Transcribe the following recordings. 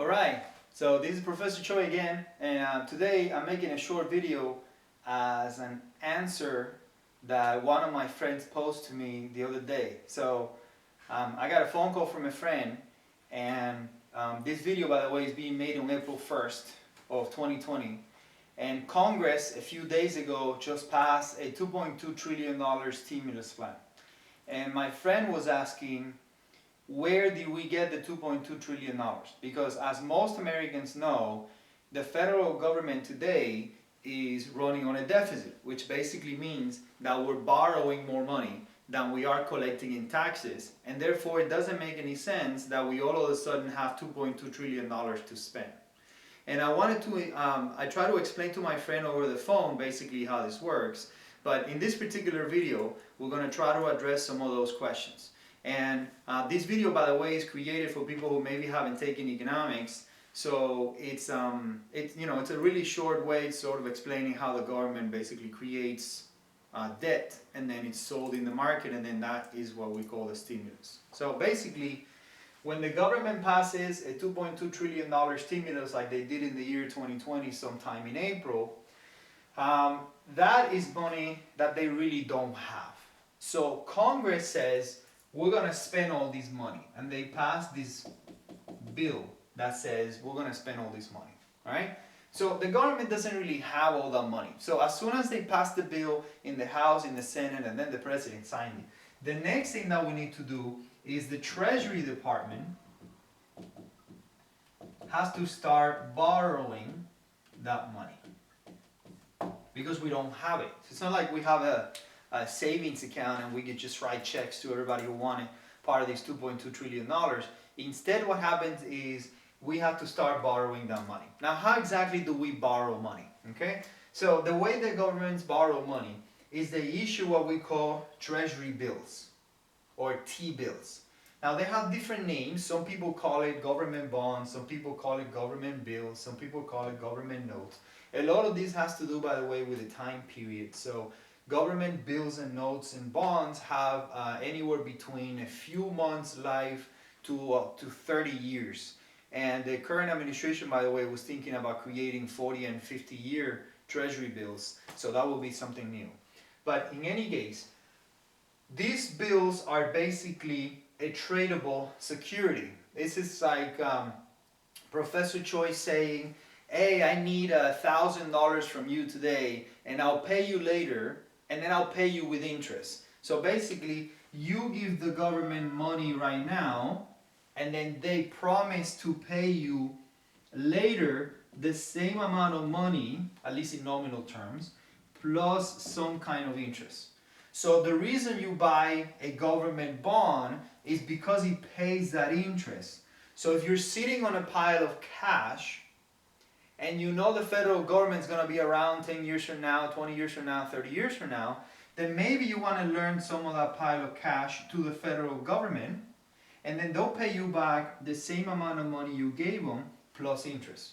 Alright, so this is Professor Choi again, and today I'm making a short video as an answer that one of my friends posted to me the other day. So I got a phone call from a friend, and this video, by the way, is being made on April 1st of 2020. And Congress, a few days ago, just passed a $2.2 trillion stimulus plan. And my friend was asking, where did we get the $2.2 trillion? Because as most Americans know, the federal government today is running on a deficit, which basically means that we're borrowing more money than we are collecting in taxes, and therefore it doesn't make any sense that we all of a sudden have $2.2 trillion to spend. And I try to explain to my friend over the phone basically how this works, but in this particular video, we're going to try to address some of those questions. And this video, by the way, is created for people who maybe haven't taken economics. So it's a really short way sort of explaining how the government basically creates debt, and then it's sold in the market, and then that is what we call the stimulus. So basically, when the government passes a $2.2 trillion stimulus like they did in the year 2020 sometime in April, that is money that they really don't have. So Congress says, we're going to spend all this money, and they pass this bill that says we're going to spend all this money, right? So the government doesn't really have all that money. So as soon as they pass the bill in the House, in the Senate, and then the President signed it, the next thing that we need to do is the Treasury Department has to start borrowing that money because we don't have it. So it's not like we have a savings account and we could just write checks to everybody who wanted part of this $2.2 trillion. Instead, what happens is we have to start borrowing that money. Now, how exactly do we borrow money? Okay, so the way the governments borrow money is they issue what we call treasury bills or T-bills. Now, they have different names. Some people call it government bonds, some people call it government bills, some people call it government notes. A lot of this has to do, by the way, with the time period. So government bills and notes and bonds have anywhere between a few months life to 30 years. And the current administration, by the way, was thinking about creating 40 and 50-year treasury bills. So that will be something new. But in any case, these bills are basically a tradable security. This is like Professor Choi saying, hey, I need $1,000 from you today, and I'll pay you later, and then I'll pay you with interest. So basically, you give the government money right now, and then they promise to pay you later the same amount of money, at least in nominal terms, plus some kind of interest. So the reason you buy a government bond is because it pays that interest. So if you're sitting on a pile of cash, and you know the federal government is going to be around 10 years from now, 20 years from now, 30 years from now, then maybe you want to loan some of that pile of cash to the federal government, and then they'll pay you back the same amount of money you gave them plus interest.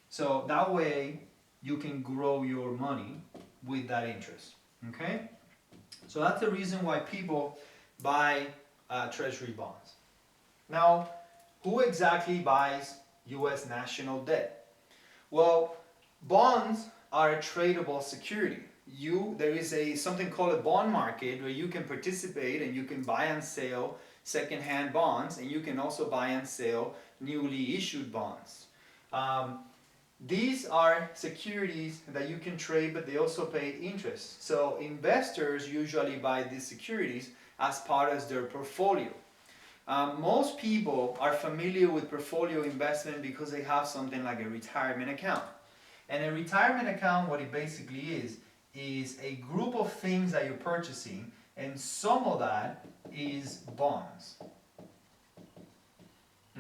So that way you can grow your money with that interest. Okay? So that's the reason why people buy treasury bonds. Now, who exactly buys U.S. national debt? Well, bonds are a tradable security. There is something called a bond market where you can participate and you can buy and sell second-hand bonds, and you can also buy and sell newly issued bonds. These are securities that you can trade, but they also pay interest. So investors usually buy these securities as part of their portfolio. Most people are familiar with portfolio investment because they have something like a retirement account. And a retirement account, what it basically is a group of things that you're purchasing, and some of that is bonds.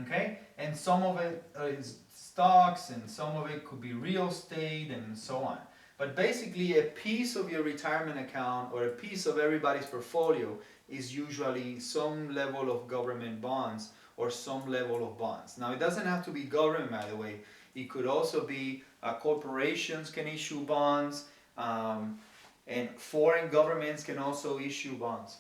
Okay? And some of it is stocks, and some of it could be real estate, and so on. But basically, a piece of your retirement account or a piece of everybody's portfolio is usually some level of government bonds or some level of bonds. Now, it doesn't have to be government, by the way. It could also be corporations can issue bonds, and foreign governments can also issue bonds.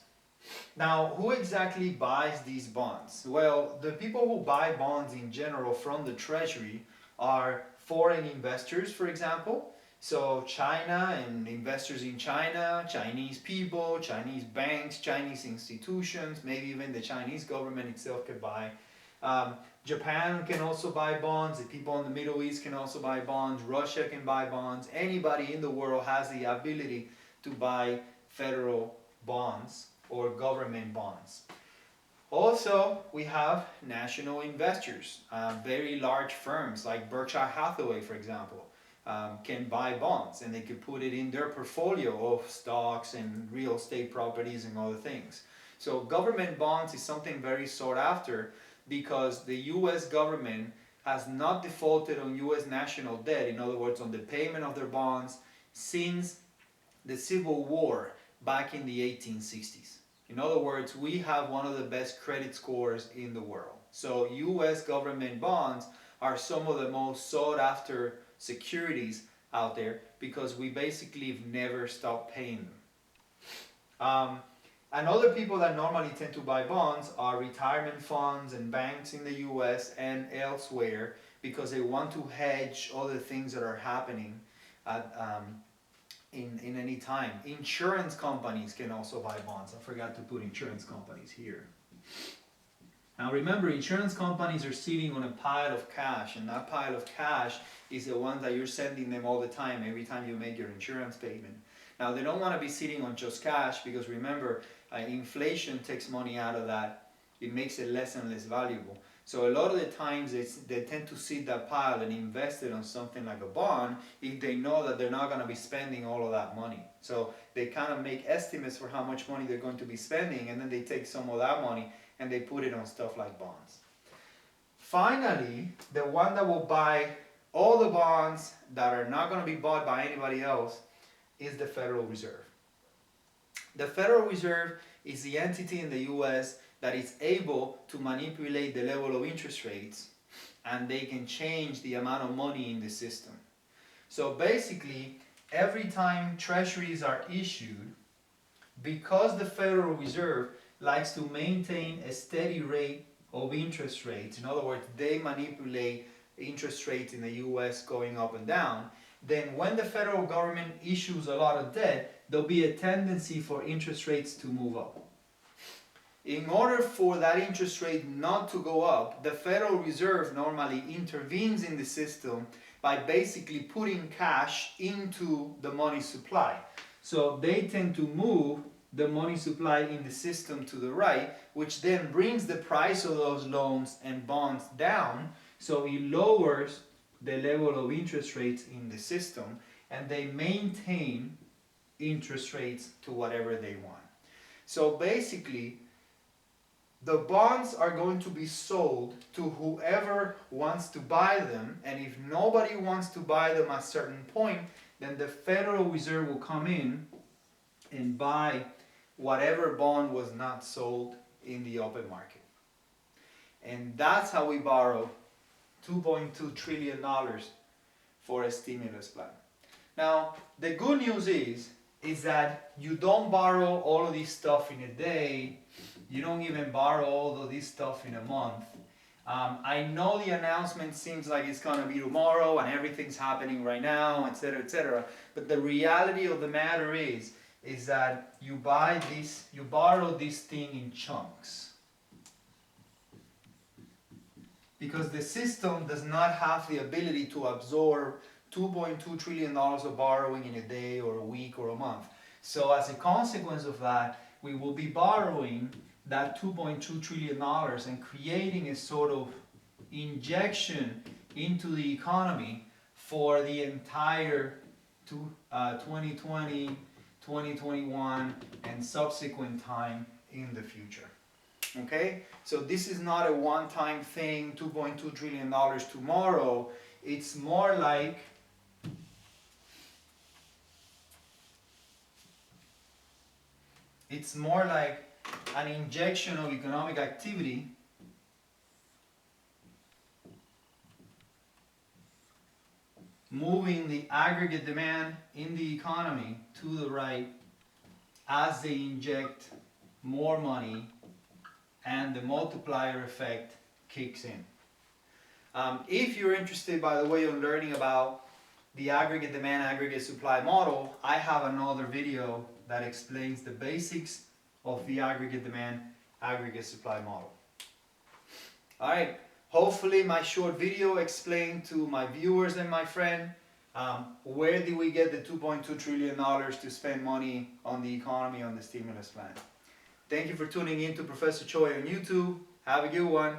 Now, who exactly buys these bonds? Well, the people who buy bonds in general from the treasury are foreign investors, for example. So China and investors in China, Chinese people, Chinese banks, Chinese institutions, maybe even the Chinese government itself could buy. Um, Japan can also buy bonds. The people in the Middle East can also buy bonds. Russia can buy bonds. Anybody in the world has the ability to buy federal bonds or government bonds. Also, we have national investors. Very large firms like Berkshire Hathaway, for example, can buy bonds and they could put it in their portfolio of stocks and real estate properties and other things. So government bonds is something very sought after because the US government has not defaulted on US national debt, in other words, on the payment of their bonds, since the Civil War back in the 1860s. In other words, we have one of the best credit scores in the world. So US government bonds are some of the most sought after securities out there because we basically have never stopped paying them. And other people that normally tend to buy bonds are retirement funds and banks in the US and elsewhere because they want to hedge other things that are happening at, in any time. Insurance companies can also buy bonds. I forgot to put insurance companies here. Now remember, insurance companies are sitting on a pile of cash, and that pile of cash is the one that you're sending them all the time, every time you make your insurance payment. Now they don't want to be sitting on just cash because remember, inflation takes money out of that. It makes it less and less valuable. So a lot of the times they tend to seed that pile and invest it on something like a bond if they know that they're not going to be spending all of that money. So they kind of make estimates for how much money they're going to be spending, and then they take some of that money and they put it on stuff like bonds. Finally, the one that will buy all the bonds that are not going to be bought by anybody else is the Federal Reserve. The Federal Reserve is the entity in the US that is able to manipulate the level of interest rates, and they can change the amount of money in the system. So basically, every time treasuries are issued, because the Federal Reserve likes to maintain a steady rate of interest rates, in other words, they manipulate interest rates in the US going up and down, then when the federal government issues a lot of debt, there'll be a tendency for interest rates to move up. In order for that interest rate not to go up, the Federal Reserve normally intervenes in the system by basically putting cash into the money supply. So they tend to move the money supply in the system to the right, which then brings the price of those loans and bonds down, so it lowers the level of interest rates in the system, and they maintain interest rates to whatever they want. So basically, the bonds are going to be sold to whoever wants to buy them, and if nobody wants to buy them at a certain point, then the Federal Reserve will come in and buy whatever bond was not sold in the open market. And that's how we borrow $2.2 trillion for a stimulus plan. Now, the good news is that you don't borrow all of this stuff in a day. You don't even borrow all of this stuff in a month. I know the announcement seems like it's going to be tomorrow and everything's happening right now, etc., etc. But the reality of the matter is that you borrow this thing in chunks. Because the system does not have the ability to absorb $2.2 trillion of borrowing in a day or a week or a month. So as a consequence of that, we will be borrowing that $2.2 trillion and creating a sort of injection into the economy for the entire 2020, 2021, and subsequent time in the future. Okay? So this is not a one-time thing, $2.2 trillion tomorrow. It's more like an injection of economic activity moving the aggregate demand in the economy to the right as they inject more money, and the multiplier effect kicks in. If you're interested, by the way, in learning about the aggregate demand, aggregate supply model, I have another video that explains the basics of the aggregate demand, aggregate supply model. Alright, hopefully my short video explained to my viewers and my friend where did we get the $2.2 trillion to spend money on the economy, on the stimulus plan. Thank you for tuning in to Professor Choi on YouTube. Have a good one.